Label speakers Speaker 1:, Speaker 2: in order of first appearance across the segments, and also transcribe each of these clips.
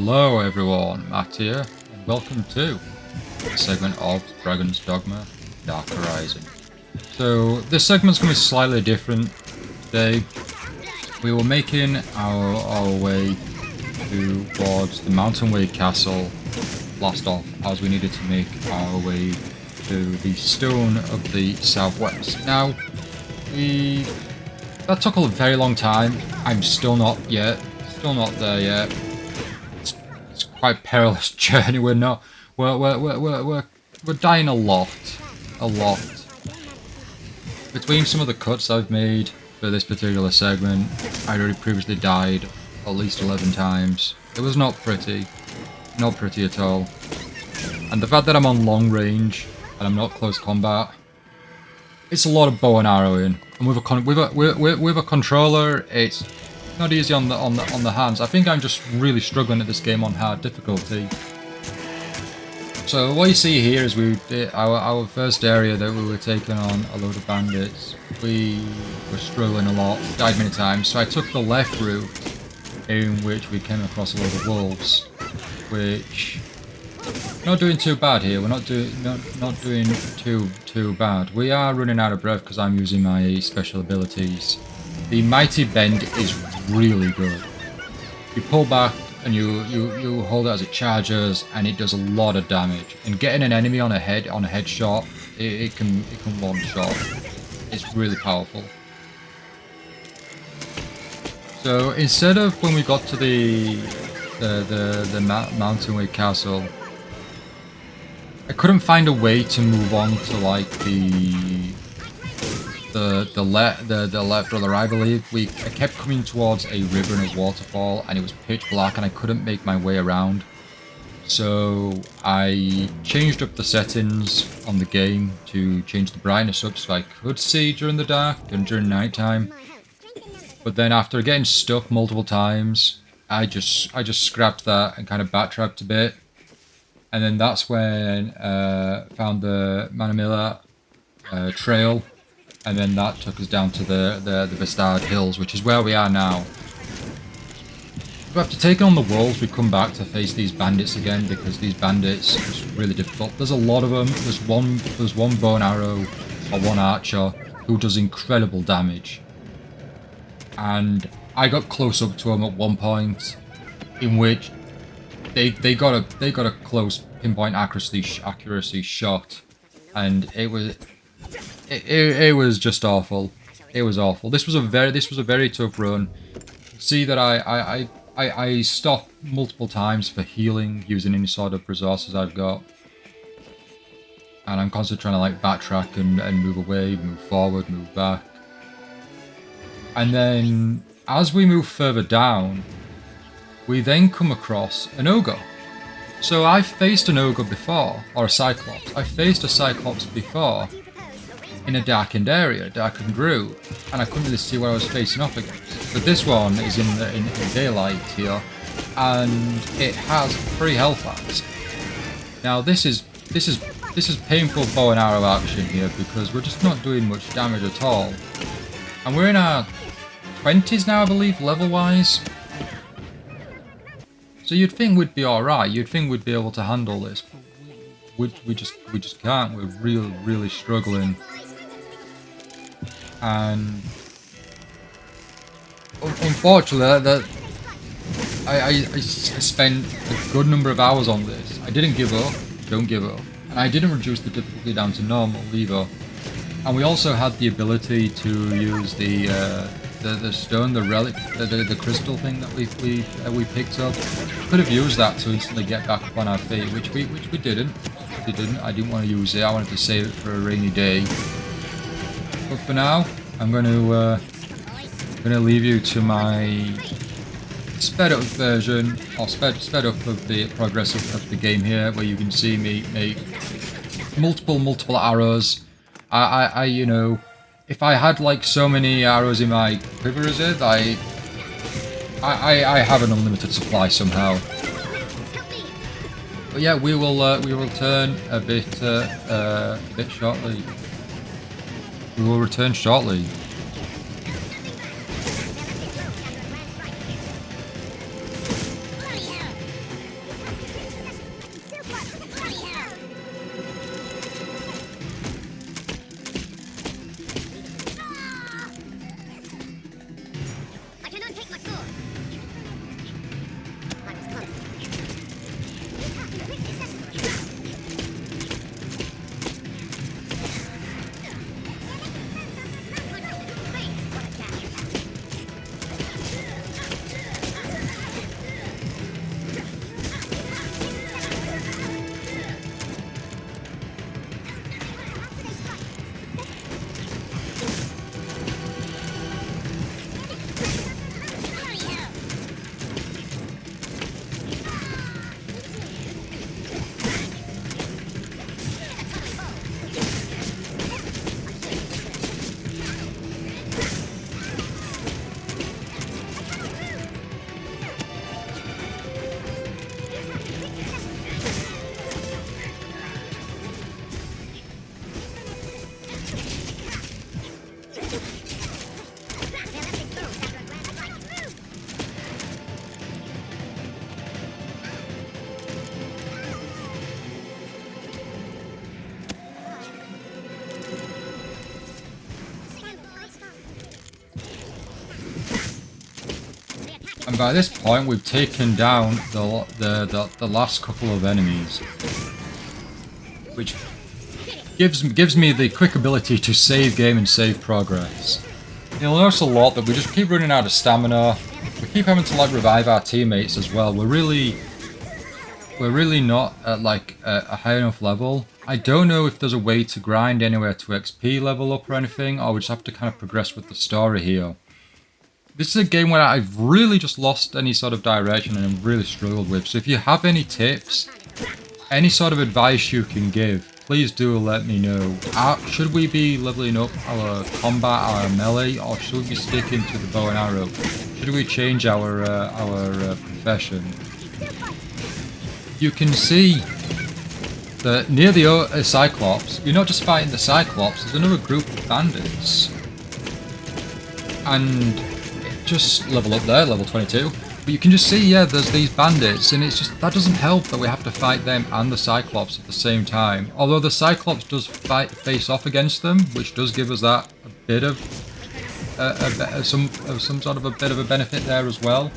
Speaker 1: Hello everyone, Matt here, and welcome to a segment of Dragon's Dogma, Dark Arisen. So this segment's going to be slightly different today. We were making our way towards the Mountain Way Castle, last off, as we needed to make our way to the Stone of the Southwest. Now, that took a very long time. I'm still not there yet. It's quite a perilous journey. We're dying a lot. Between some of the cuts I've made for this particular segment, I'd already previously died at least 11 times. It was not pretty at all. And the fact that I'm on long range and I'm not close combat, it's a lot of bow and arrowing. And with a controller, it's not easy on the hands. I think I'm just really struggling at this game on hard difficulty. So what you see here is our first area that we were taking on a load of bandits. We were struggling a lot, died many times. So I took the left route, in which we came across a load of wolves, which not doing too bad here. We're not doing too bad. We are running out of breath because I'm using my special abilities. The Mighty Bend is really good. You pull back and you hold it as it charges, and it does a lot of damage. And getting an enemy on a headshot, it can one shot. It's really powerful. So instead of when we got to the Mountain Way Castle, I couldn't find a way to move on to like the left or the right, I believe. I kept coming towards a river and a waterfall, and it was pitch black, and I couldn't make my way around. So I changed up the settings on the game to change the brightness up so I could see during the dark and during nighttime. But then after getting stuck multiple times, I just scrapped that and kind of backtracked a bit. And then that's when found the Manamila trail, and then that took us down to the Vistard Hills, which is where we are now. But after taking on the wolves, we come back to face these bandits again, because these bandits is really difficult. There's a lot of them. There's one bow and arrow or one archer who does incredible damage. And I got close up to him at one point, in which they got a close pinpoint accuracy shot, and it was just awful. It was awful. This was a very tough run. See that I stopped multiple times for healing using any sort of resources I've got, and I'm constantly trying to like backtrack and move away, move forward, move back. And then as we move further down, we then come across an ogre. So I faced an ogre before, or a cyclops. I faced a cyclops before in a darkened area, darkened route, and I couldn't really see what I was facing off against. But this one is in daylight here, and it has 3 health bars. Now this is painful bow and arrow action here, because we're just not doing much damage at all. And we're in our 20s now, I believe, level-wise. So you'd think we'd be alright, you'd think we'd be able to handle this, but we just can't. We're really struggling. And unfortunately, I spent a good number of hours on this. I didn't give up, don't give up. And I didn't reduce the difficulty down to normal either. And we also had the ability to use the stone, the relic, the crystal thing that we picked up. Could have used that to instantly get back up on our feet, which we didn't. I didn't want to use it. I wanted to save it for a rainy day. But for now, I'm going to leave you to my sped up version, or sped up of the progress of the game here, where you can see me make multiple arrows. I you know, if I had like so many arrows in my quiver as it, I have an unlimited supply somehow. But yeah, we will return a bit shortly. We will return shortly. And by this point, we've taken down the last couple of enemies, which gives me the quick ability to save game and save progress. You'll notice a lot that we just keep running out of stamina. We keep having to like revive our teammates as well. We're really not at like a high enough level. I don't know if there's a way to grind anywhere to XP level up or anything, or we just have to kind of progress with the story here. This is a game where I've really just lost any sort of direction and I've really struggled with. So if you have any tips, any sort of advice you can give, please do let me know. Should we be leveling up our combat, our melee, or should we be sticking to the bow and arrow? Should we change our profession? You can see that near the Cyclops, you're not just fighting the Cyclops, there's another group of bandits. And just level up there, level 22. But you can just see, yeah, there's these bandits, and it's just, that doesn't help that we have to fight them and the Cyclops at the same time. Although the Cyclops does face off against them, which does give us that a bit of some sort of a bit of a benefit there as well.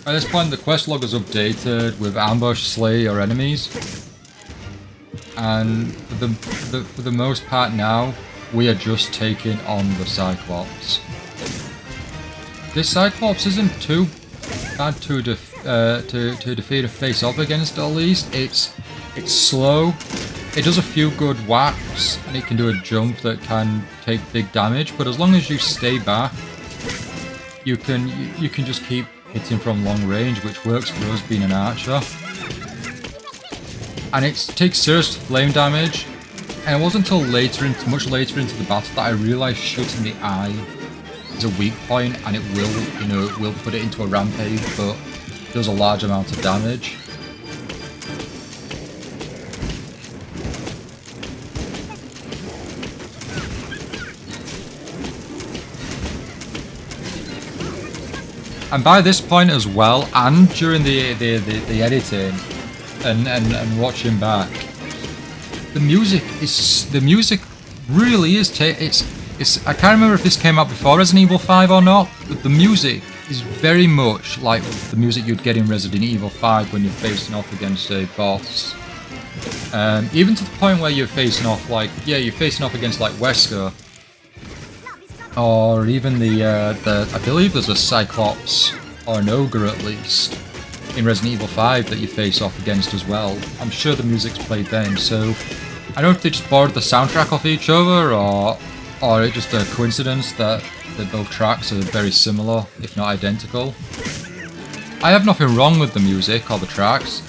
Speaker 1: At this point, the quest log is updated with ambush, slay your enemies, and for the most part now, we are just taking on the Cyclops. This Cyclops isn't too bad to defeat or face off against. At least it's slow. It does a few good whacks, and it can do a jump that can take big damage. But as long as you stay back, you can just keep hitting from long range, which works for us being an archer. And it takes serious flame damage. And it wasn't until much later into the battle that I realised shooting the eye is a weak point, and it will put it into a rampage, but it does a large amount of damage. And by this point as well, and during the editing and watching back, the music really is I can't remember if this came out before Resident Evil 5 or not, but the music is very much like the music you'd get in Resident Evil 5 when you're facing off against a boss. Even to the point where you're facing off against like Wesker. Or even I believe there's a Cyclops, or an Ogre at least, in Resident Evil 5 that you face off against as well. I'm sure the music's played then, so I don't know if they just borrowed the soundtrack off each other, or it's just a coincidence that both tracks are very similar, if not identical. I have nothing wrong with the music or the tracks,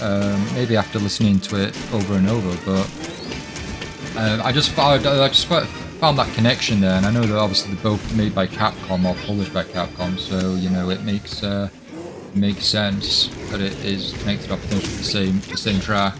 Speaker 1: maybe after listening to it over and over, but I just found that connection there, and I know that obviously they're both made by Capcom or published by Capcom, so you know it makes sense that it is connected up potentially the same track.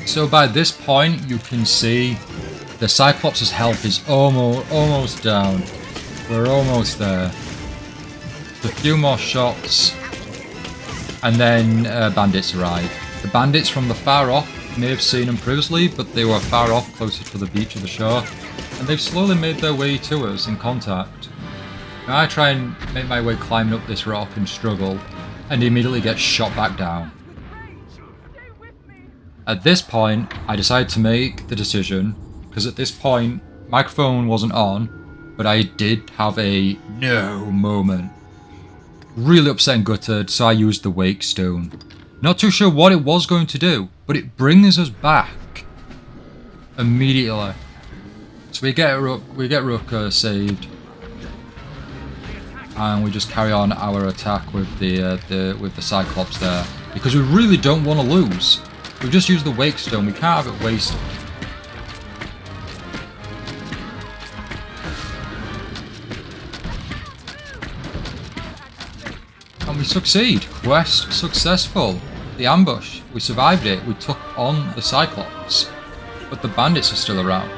Speaker 1: So by this point, you can see the Cyclops' health is almost down. We're almost there. A few more shots, and then bandits arrive. The bandits from the far off may have seen them previously, but they were far off, closer to the beach of the shore, and they've slowly made their way to us in contact. Now I try and make my way climbing up this rock and struggle, and immediately get shot back down. At this point, I decided to make the decision, because at this point, microphone wasn't on, but I did have a no moment. Really upset and gutted, so I used the Wake Stone. Not too sure what it was going to do, but it brings us back immediately. So we get Rook saved, and we just carry on our attack with the Cyclops there, because we really don't want to lose. We've just used the Wake Stone. We can't have it wasted. And we succeed. Quest successful. The ambush. We survived it. We took on the Cyclops. But the bandits are still around.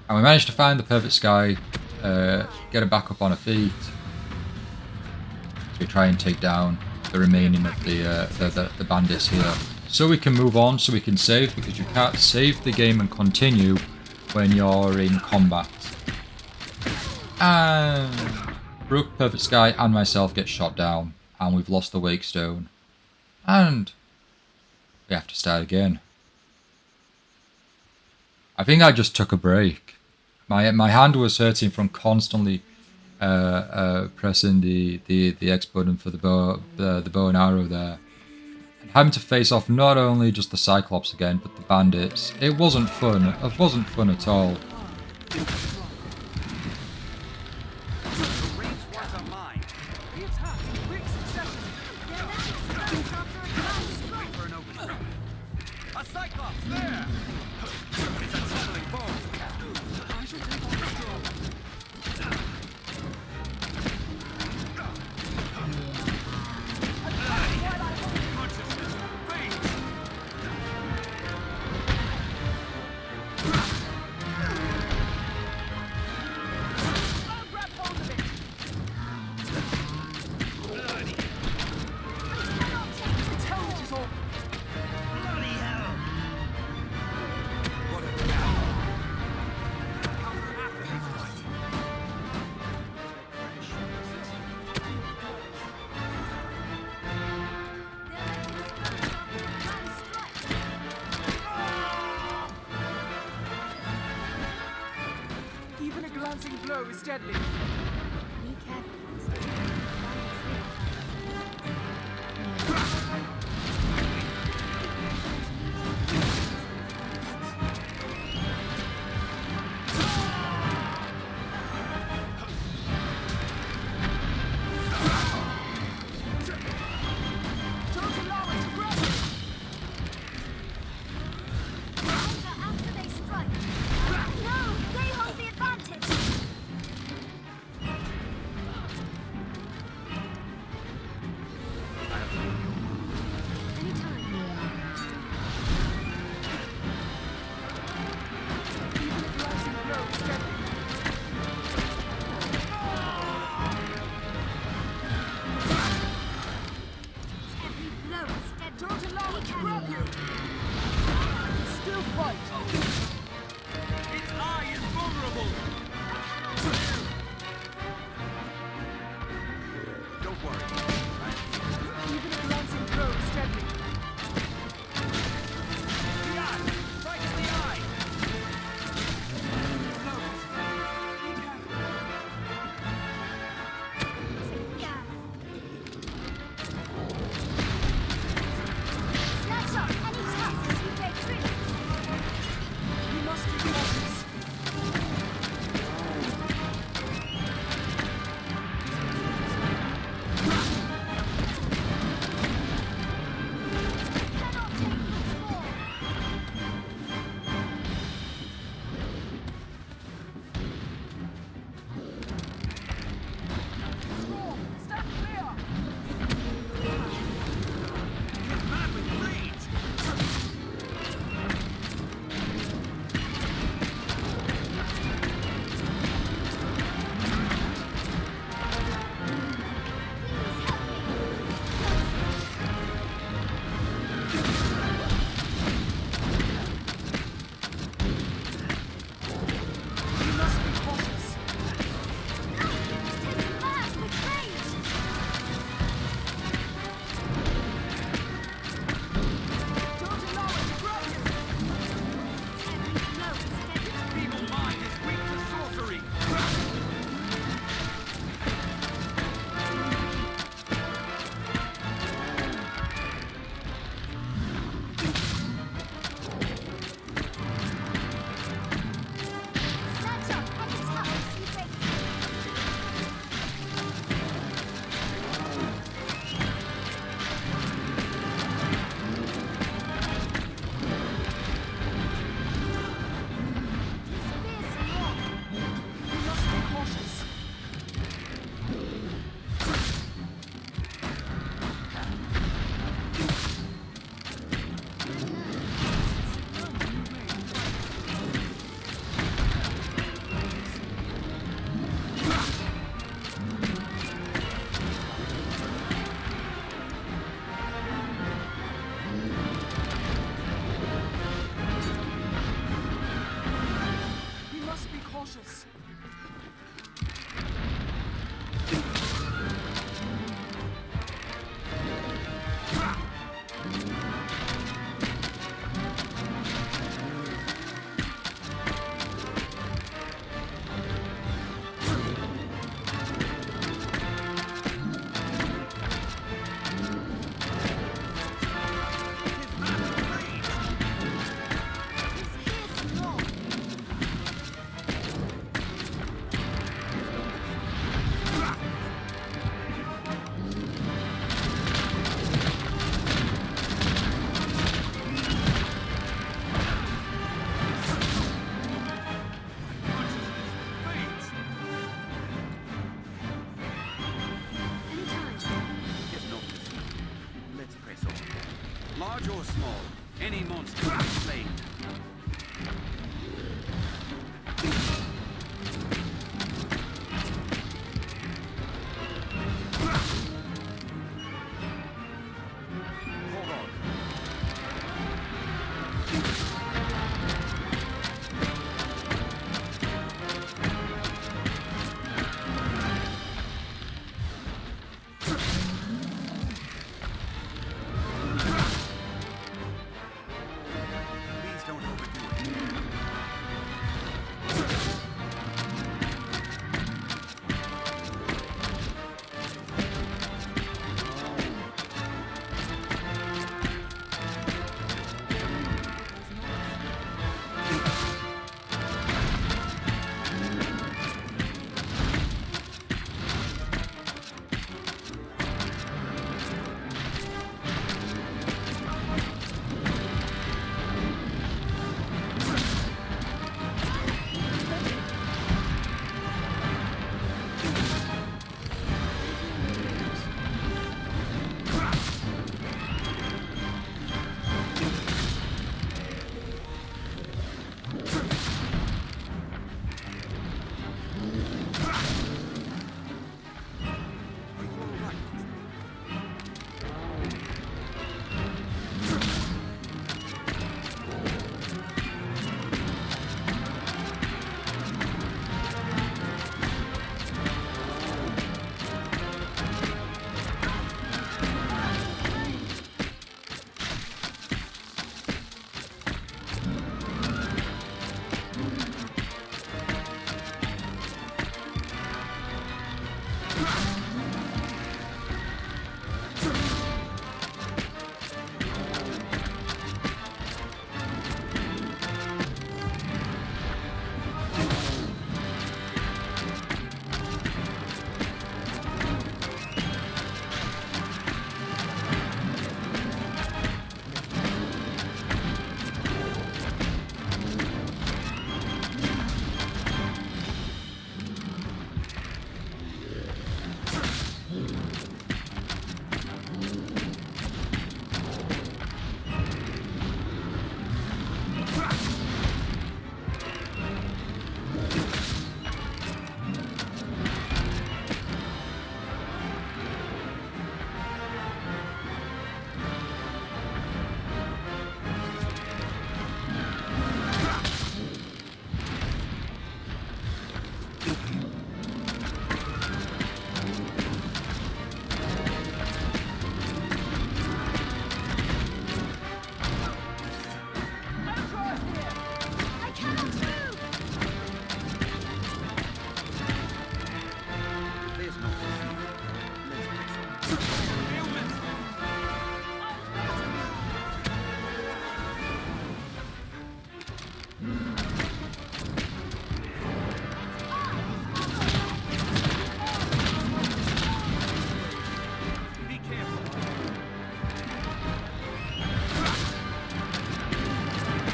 Speaker 1: And we managed to find the perfect sky. Get her back up on her feet. We try and take down the remaining of the bandits here. So we can move on, so we can save, because you can't save the game and continue when you're in combat. And Brooke, Perfect Sky, and myself get shot down, and we've lost the Wake Stone. And we have to start again. I think I just took a break. My hand was hurting from constantly pressing the X button for the bow and arrow there, and having to face off not only just the Cyclops again, but the bandits. It wasn't fun. It wasn't fun at all.
Speaker 2: Blow is deadly. Be careful.
Speaker 3: Jaw small. Any monster can be slain. Hold on. Please don't overdo it.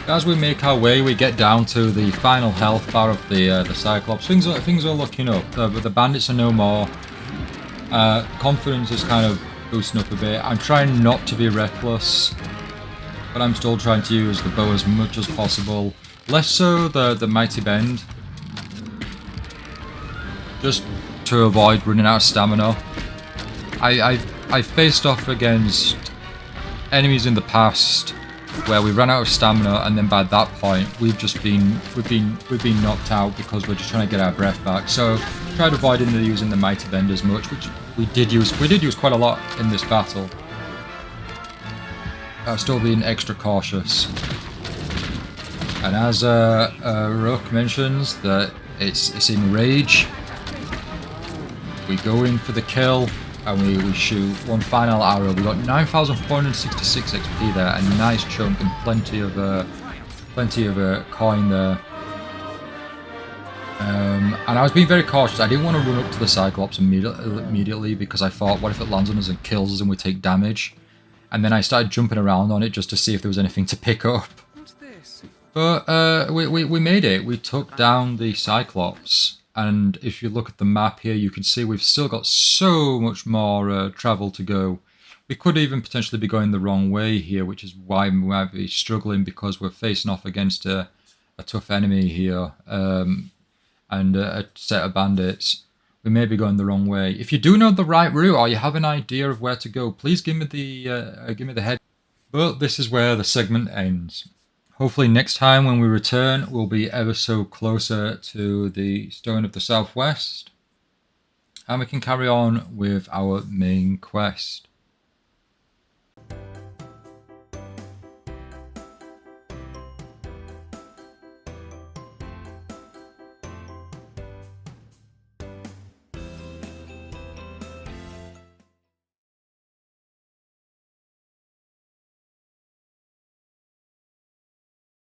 Speaker 1: As we make our way, we get down to the final health bar of the Cyclops. Things are looking up, but the bandits are no more. Confidence is kind of boosting up a bit. I'm trying not to be reckless, but I'm still trying to use the bow as much as possible. Less so the mighty bend, just to avoid running out of stamina. I faced off against enemies in the past where we ran out of stamina, and then by that point we've been knocked out because we're just trying to get our breath back. So tried avoiding using the mighty bend as much, which we did use quite a lot in this battle. Still being extra cautious. And as Rook mentions that it's in rage, we go in for the kill. And we shoot one final arrow. We got 9,466 XP there, a nice chunk and plenty of coin there. And I was being very cautious. I didn't want to run up to the Cyclops immediately because I thought, what if it lands on us and kills us and we take damage? And then I started jumping around on it just to see if there was anything to pick up.
Speaker 3: What's this?
Speaker 1: But we made it. We took down the Cyclops. And if you look at the map here, you can see we've still got so much more travel to go. We could even potentially be going the wrong way here, which is why we might be struggling, because we're facing off against a tough enemy here, and a set of bandits. We may be going the wrong way. If you do know the right route, or you have an idea of where to go, please give me the head. But this is where the segment ends. Hopefully next time when we return, we'll be ever so closer to the Stone of the Southwest, and we can carry on with our main quest.